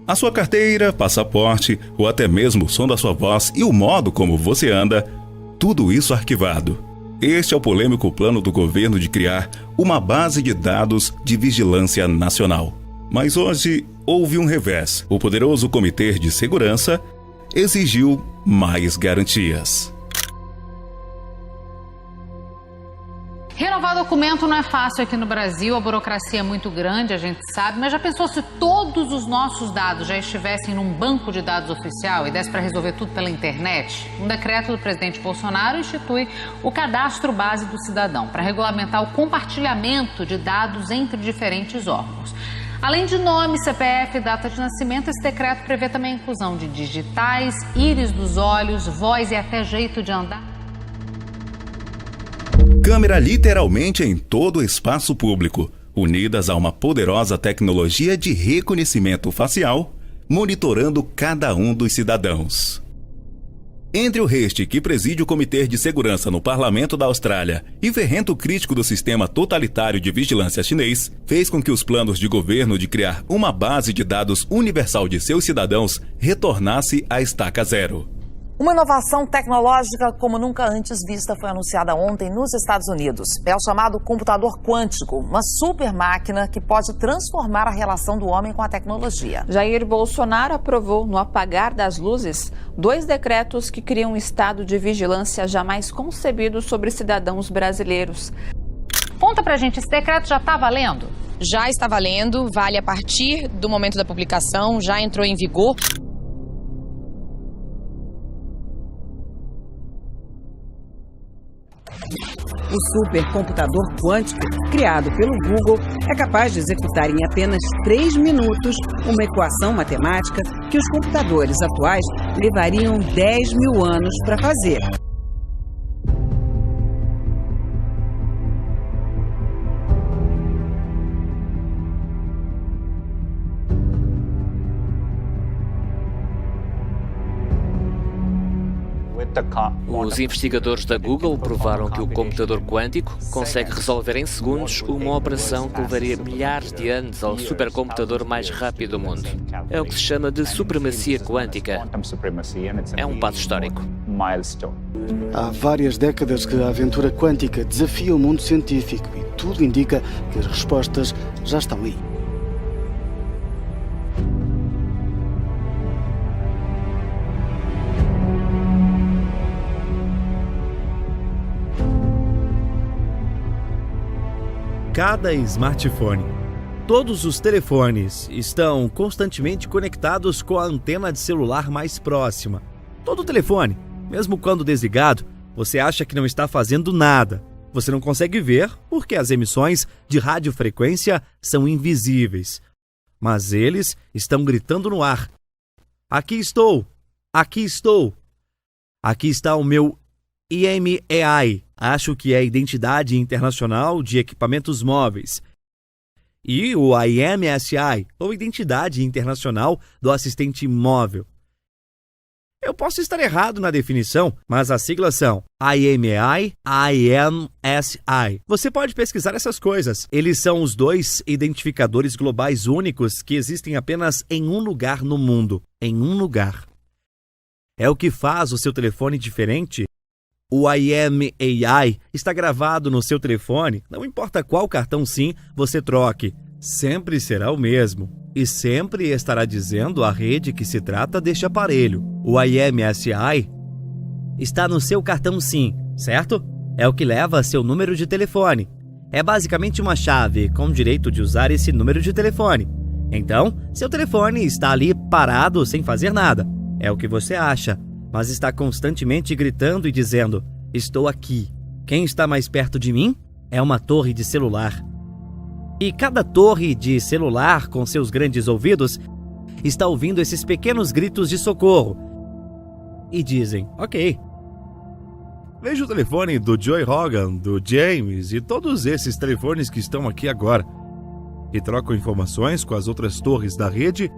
A sua carteira, passaporte ou até mesmo o som da sua voz e o modo como você anda, tudo isso arquivado. Este é o polêmico plano do governo de criar uma base de dados de vigilância nacional. Mas hoje houve um revés. O poderoso Comitê de Segurança exigiu mais garantias. Renovar documento não é fácil aqui no Brasil, a burocracia é muito grande, a gente sabe, mas já pensou se todos os nossos dados já estivessem num banco de dados oficial e desse para resolver tudo pela internet? Um decreto do presidente Bolsonaro institui o cadastro base do cidadão para regulamentar o compartilhamento de dados entre diferentes órgãos. Além de nome, CPF e data de nascimento, esse decreto prevê também a inclusão de digitais, íris dos olhos, voz e até jeito de andar. Câmera literalmente em todo o espaço público, unidas a uma poderosa tecnologia de reconhecimento facial, monitorando cada um dos cidadãos. Entre o Reich, que preside o Comitê de Segurança no Parlamento da Austrália, e ferrento crítico do sistema totalitário de vigilância chinês, fez com que os planos de governo de criar uma base de dados universal de seus cidadãos retornasse à estaca zero. Uma inovação tecnológica como nunca antes vista foi anunciada ontem nos Estados Unidos. É o chamado computador quântico, uma super máquina que pode transformar a relação do homem com a tecnologia. Jair Bolsonaro aprovou, no apagar das luzes, 2 decretos que criam um estado de vigilância jamais concebido sobre cidadãos brasileiros. Conta pra gente, esse decreto já tá valendo? Já está valendo, vale a partir do momento da publicação, já entrou em vigor. O supercomputador quântico, criado pelo Google, é capaz de executar em apenas 3 minutos uma equação matemática que os computadores atuais levariam 10 mil anos para fazer. Os investigadores da Google provaram que o computador quântico consegue resolver em segundos uma operação que levaria milhares de anos ao supercomputador mais rápido do mundo. É o que se chama de supremacia quântica. É um passo histórico. Há várias décadas que a aventura quântica desafia o mundo científico e tudo indica que as respostas já estão aí. Cada smartphone. Todos os telefones estão constantemente conectados com a antena de celular mais próxima. Todo telefone, mesmo quando desligado, você acha que não está fazendo nada. Você não consegue ver porque as emissões de radiofrequência são invisíveis. Mas eles estão gritando no ar. Aqui estou! Aqui estou! Aqui está o meu IMEI. Acho que é a Identidade Internacional de Equipamentos Móveis. E o IMSI, ou Identidade Internacional do Assistente Móvel. Eu posso estar errado na definição, mas as siglas são IMEI, IMSI. Você pode pesquisar essas coisas. Eles são os 2 identificadores globais únicos que existem apenas em um lugar no mundo. Em um lugar. É o que faz o seu telefone diferente. O IMEI está gravado no seu telefone, não importa qual cartão SIM você troque, sempre será o mesmo e sempre estará dizendo à rede que se trata deste aparelho. O IMSI está no seu cartão SIM, certo? É o que leva seu número de telefone. É basicamente uma chave com direito de usar esse número de telefone. Então, seu telefone está ali parado sem fazer nada. É o que você acha. Mas está constantemente gritando e dizendo, estou aqui. Quem está mais perto de mim é uma torre de celular. E cada torre de celular, com seus grandes ouvidos, está ouvindo esses pequenos gritos de socorro. E dizem, ok. Veja o telefone do Joey Rogan, do James e todos esses telefones que estão aqui agora. E trocam informações com as outras torres da rede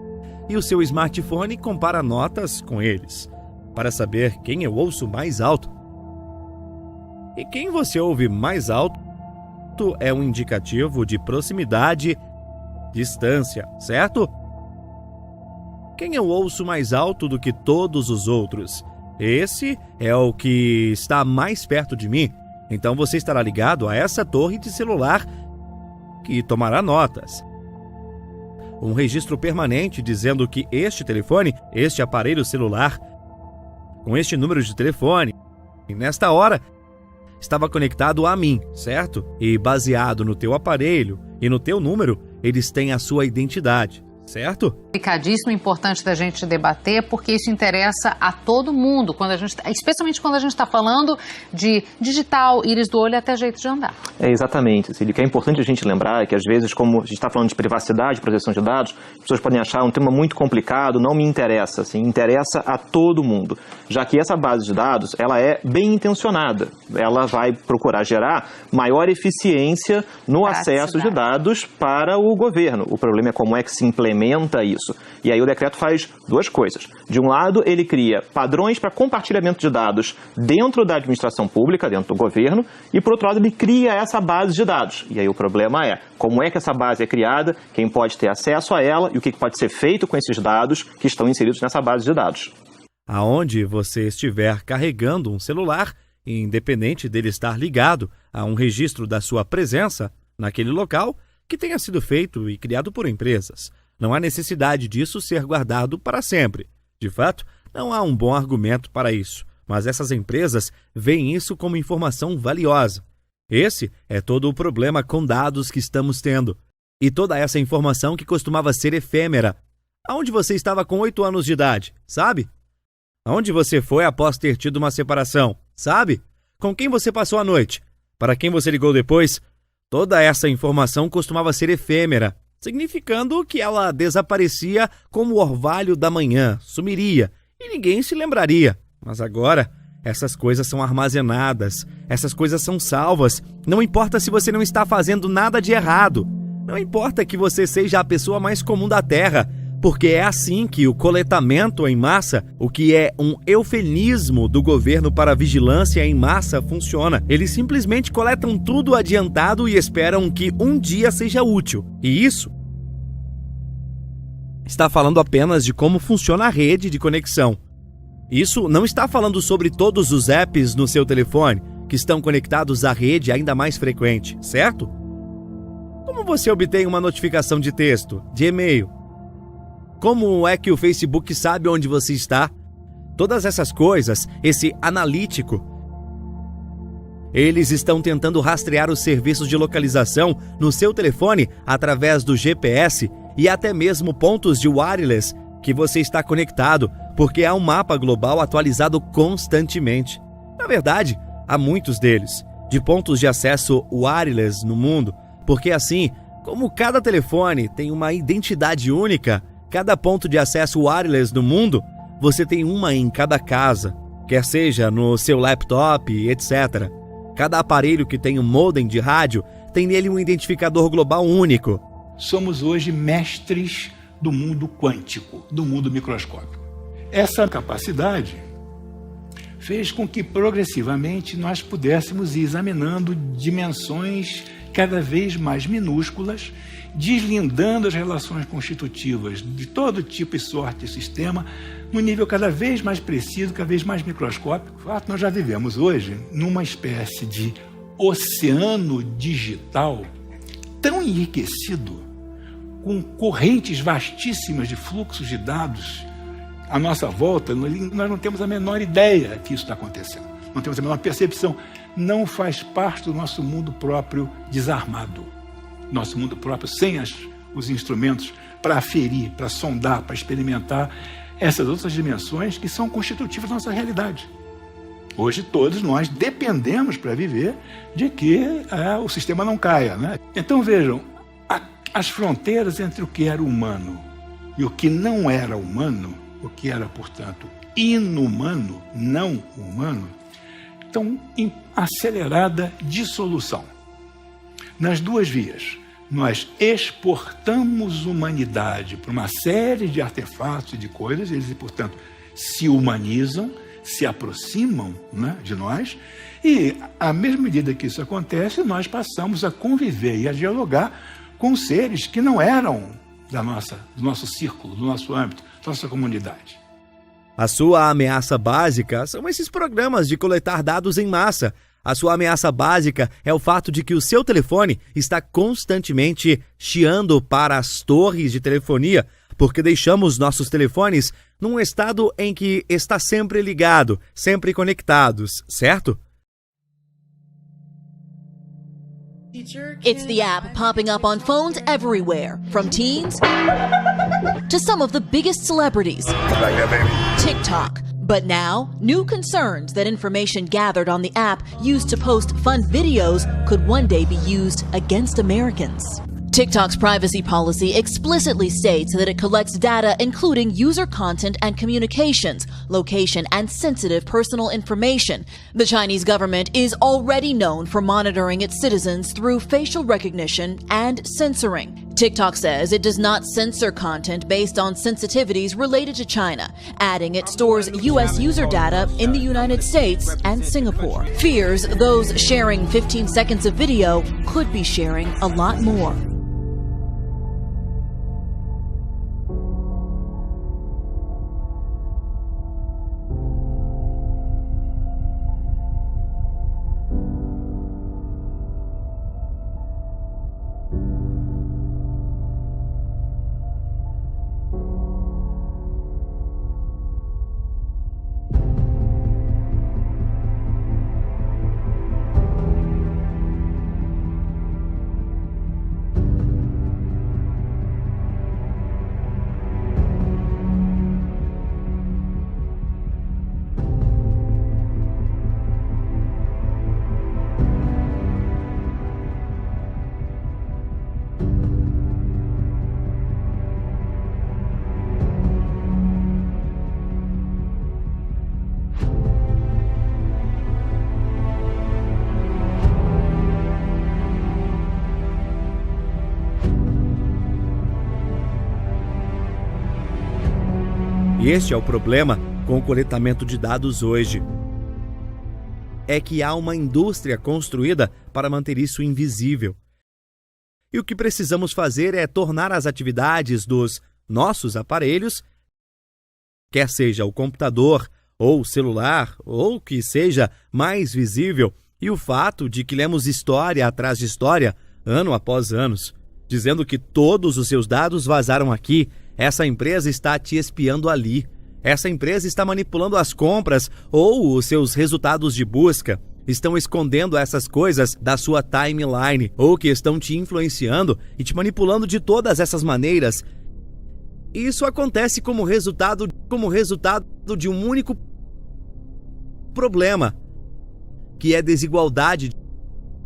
e o seu smartphone compara notas com eles, para saber quem eu ouço mais alto. E quem você ouve mais alto é um indicativo de proximidade, distância, certo? Quem eu ouço mais alto do que todos os outros? Esse é o que está mais perto de mim. Então você estará ligado a essa torre de celular que tomará notas. Um registro permanente dizendo que este telefone, este aparelho celular, com este número de telefone, nesta hora, estava conectado a mim, certo? E baseado no teu aparelho e no teu número, eles têm a sua identidade, certo? Complicadíssimo, importante da gente debater, porque isso interessa a todo mundo, especialmente quando a gente está falando de digital, íris do olho e até jeito de andar. Exatamente. O que é importante a gente lembrar é que, às vezes, como a gente está falando de privacidade, proteção de dados, as pessoas podem achar um tema muito complicado, não me interessa, assim, interessa a todo mundo. Já que essa base de dados, ela é bem intencionada. Ela vai procurar gerar maior eficiência no acesso de dados para o governo. O problema é como é que se implementa isso. E aí o decreto faz duas coisas. De um lado, ele cria padrões para compartilhamento de dados dentro da administração pública, dentro do governo, e por outro lado, ele cria essa base de dados. E aí o problema é como é que essa base é criada, quem pode ter acesso a ela e o que pode ser feito com esses dados que estão inseridos nessa base de dados. Aonde você estiver carregando um celular, independente dele estar ligado a um registro da sua presença naquele local que tenha sido feito e criado por empresas. Não há necessidade disso ser guardado para sempre. De fato, não há um bom argumento para isso, mas essas empresas veem isso como informação valiosa. Esse é todo o problema com dados que estamos tendo. E toda essa informação que costumava ser efêmera. Aonde você estava com 8 anos de idade, sabe? Aonde você foi após ter tido uma separação, sabe? Com quem você passou a noite? Para quem você ligou depois? Toda essa informação costumava ser efêmera, significando que ela desaparecia como o orvalho da manhã, sumiria e ninguém se lembraria. Mas agora, essas coisas são armazenadas, essas coisas são salvas. Não importa se você não está fazendo nada de errado. Não importa que você seja a pessoa mais comum da Terra, porque é assim que o coletamento em massa, o que é um eufemismo do governo para vigilância em massa, funciona. Eles simplesmente coletam tudo adiantado e esperam que um dia seja útil. E isso está falando apenas de como funciona a rede de conexão. Isso não está falando sobre todos os apps no seu telefone que estão conectados à rede ainda mais frequente, certo? Como você obtém uma notificação de texto, de e-mail? Como é que o Facebook sabe onde você está? Todas essas coisas, esse analítico, eles estão tentando rastrear os serviços de localização no seu telefone através do GPS e até mesmo pontos de wireless que você está conectado, porque há um mapa global atualizado constantemente. Na verdade, há muitos deles, de pontos de acesso wireless no mundo, porque assim, como cada telefone tem uma identidade única, cada ponto de acesso wireless no mundo, você tem uma em cada casa, quer seja no seu laptop, etc. Cada aparelho que tem um modem de rádio tem nele um identificador global único. Somos hoje mestres do mundo quântico, do mundo microscópico. Essa capacidade fez com que progressivamente nós pudéssemos ir examinando dimensões cada vez mais minúsculas, deslindando as relações constitutivas de todo tipo e sorte de sistema, num nível cada vez mais preciso, cada vez mais microscópico. De fato, nós já vivemos hoje numa espécie de oceano digital tão enriquecido, com correntes vastíssimas de fluxos de dados à nossa volta, nós não temos a menor ideia que isso está acontecendo. Não temos a menor percepção. Não faz parte do nosso mundo próprio desarmado. Nosso mundo próprio sem os instrumentos para aferir, para sondar, para experimentar essas outras dimensões que são constitutivas da nossa realidade. Hoje todos nós dependemos para viver de que o sistema não caia, né? Então vejam, as fronteiras entre o que era humano e o que não era humano, o que era, portanto, inumano, não humano, estão em acelerada dissolução. Nas duas vias, nós exportamos humanidade para uma série de artefatos e de coisas, eles, portanto, se humanizam, se aproximam, né, de nós, e, à mesma medida que isso acontece, nós passamos a conviver e a dialogar com seres que não eram do nosso círculo, do nosso âmbito. nossa comunidade. A sua ameaça básica são esses programas de coletar dados em massa. A sua ameaça básica é o fato de que o seu telefone está constantemente chiando para as torres de telefonia, porque deixamos nossos telefones num estado em que está sempre ligado, sempre conectados, certo? It's the app popping up on phones everywhere, from teens to some of the biggest celebrities. TikTok. But now, new concerns that information gathered on the app used to post fun videos could one day be used against Americans. TikTok's privacy policy explicitly states that it collects data including user content and communications, location, and sensitive personal information. The Chinese government is already known for monitoring its citizens through facial recognition and censoring. TikTok says it does not censor content based on sensitivities related to China, adding it stores U.S. user data in the United States and Singapore. Fears those sharing 15 seconds of video could be sharing a lot more. E este é o problema com o coletamento de dados hoje. É que há uma indústria construída para manter isso invisível. E o que precisamos fazer é tornar as atividades dos nossos aparelhos, quer seja o computador ou o celular, ou que seja mais visível, e o fato de que lemos história atrás de história, ano após ano, dizendo que todos os seus dados vazaram aqui. Essa empresa está te espiando ali. Essa empresa está manipulando as compras ou os seus resultados de busca. Estão escondendo essas coisas da sua timeline ou que estão te influenciando e te manipulando de todas essas maneiras. Isso acontece como resultado de um único problema, que é desigualdade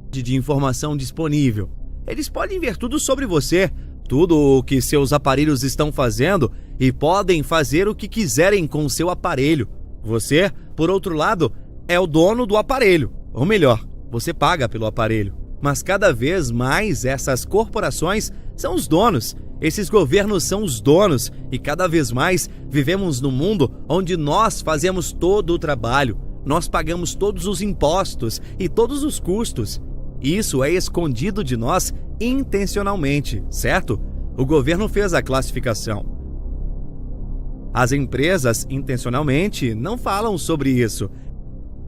de informação disponível. Eles podem ver tudo sobre você, tudo o que seus aparelhos estão fazendo e podem fazer o que quiserem com o seu aparelho. Você, por outro lado, é o dono do aparelho. Ou melhor, você paga pelo aparelho. Mas cada vez mais essas corporações são os donos. Esses governos são os donos e cada vez mais vivemos num mundo onde nós fazemos todo o trabalho. Nós pagamos todos os impostos e todos os custos. Isso é escondido de nós intencionalmente, certo? O governo fez a classificação. As empresas, intencionalmente, não falam sobre isso.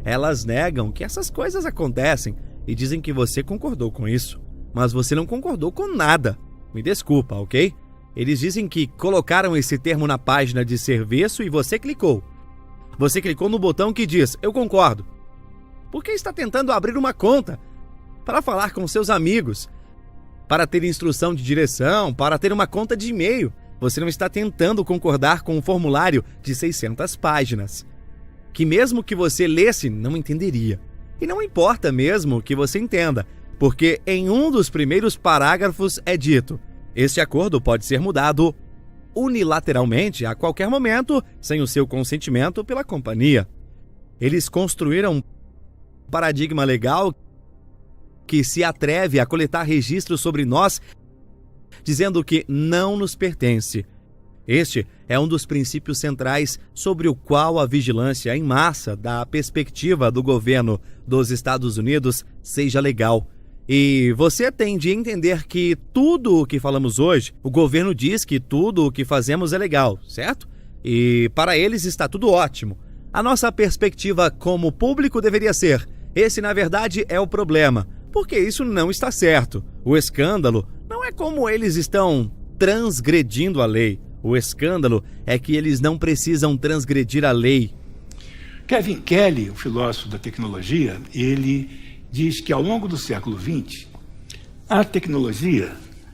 Elas negam que essas coisas acontecem e dizem que você concordou com isso. Mas você não concordou com nada. Me desculpa, ok? Eles dizem que colocaram esse termo na página de serviço e você clicou. Você clicou no botão que diz, eu concordo. Por que está tentando abrir uma conta? Para falar com seus amigos, para ter instrução de direção, para ter uma conta de e-mail. Você não está tentando concordar com um formulário de 600 páginas, que mesmo que você lesse, não entenderia. E não importa mesmo que você entenda, porque em um dos primeiros parágrafos é dito, este acordo pode ser mudado unilateralmente a qualquer momento, sem o seu consentimento pela companhia. Eles construíram um paradigma legal que se atreve a coletar registros sobre nós, dizendo que não nos pertence. Este é um dos princípios centrais sobre o qual a vigilância em massa da perspectiva do governo dos Estados Unidos seja legal. E você tem de entender que tudo o que falamos hoje, o governo diz que tudo o que fazemos é legal, certo? E para eles está tudo ótimo. A nossa perspectiva como público deveria ser: esse na verdade é o problema, porque isso não está certo. O escândalo não é como eles estão transgredindo a lei. O escândalo é que eles não precisam transgredir a lei. Kevin Kelly, o filósofo da tecnologia, ele diz que ao longo do século XX, a tecnologia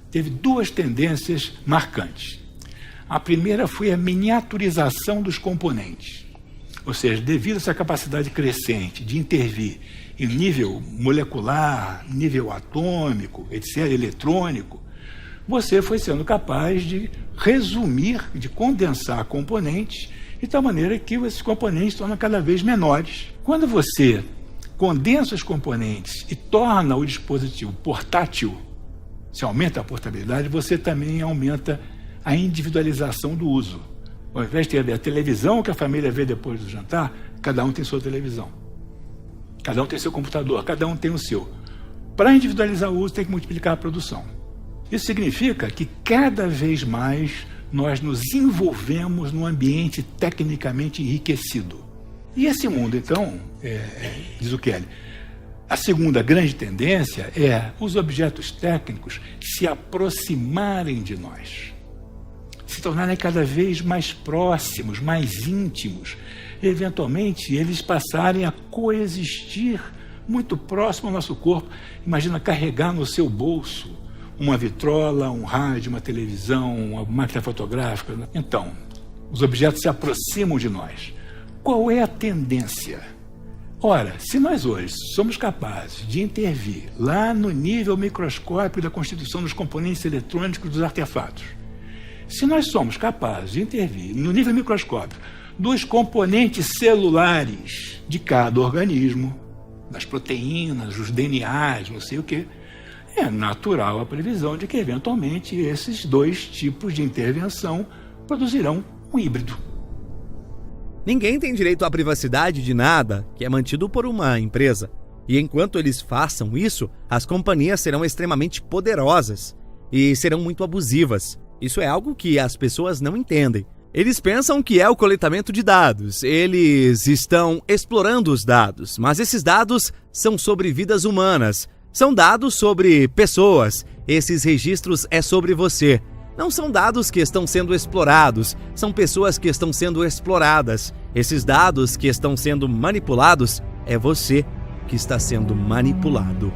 teve duas tendências marcantes. A primeira foi a miniaturização dos componentes. Ou seja, devido a essa capacidade crescente de intervir em nível molecular, nível atômico, etc., eletrônico, você foi sendo capaz de resumir, de condensar componentes de tal maneira que esses componentes se tornam cada vez menores. Quando você condensa os componentes e torna o dispositivo portátil, você aumenta a portabilidade, você também aumenta a individualização do uso. Ao invés de ter a televisão que a família vê depois do jantar, cada um tem sua televisão. Cada um tem seu computador, cada um tem o seu. Para individualizar o uso, tem que multiplicar a produção. Isso significa que cada vez mais nós nos envolvemos num ambiente tecnicamente enriquecido. E esse mundo, então, diz o Kelly, a segunda grande tendência é os objetos técnicos se aproximarem de nós, se tornarem cada vez mais próximos, mais íntimos, e, eventualmente, eles passarem a coexistir muito próximo ao nosso corpo. Imagina carregar no seu bolso uma vitrola, um rádio, uma televisão, uma máquina fotográfica. Então, os objetos se aproximam de nós. Qual é a tendência? Ora, se nós hoje somos capazes de intervir lá no nível microscópico da constituição dos componentes eletrônicos dos artefatos, se nós somos capazes de intervir no nível microscópico dos componentes celulares de cada organismo, das proteínas, dos DNAs, não sei o quê, é natural a previsão de que, eventualmente, esses dois tipos de intervenção produzirão um híbrido. Ninguém tem direito à privacidade de nada que é mantido por uma empresa. E enquanto eles façam isso, as companhias serão extremamente poderosas e serão muito abusivas. Isso é algo que as pessoas não entendem. Eles pensam que é o coletamento de dados, eles estão explorando os dados, mas esses dados são sobre vidas humanas, são dados sobre pessoas, esses registros é sobre você. Não são dados que estão sendo explorados, são pessoas que estão sendo exploradas. Esses dados que estão sendo manipulados, é você que está sendo manipulado.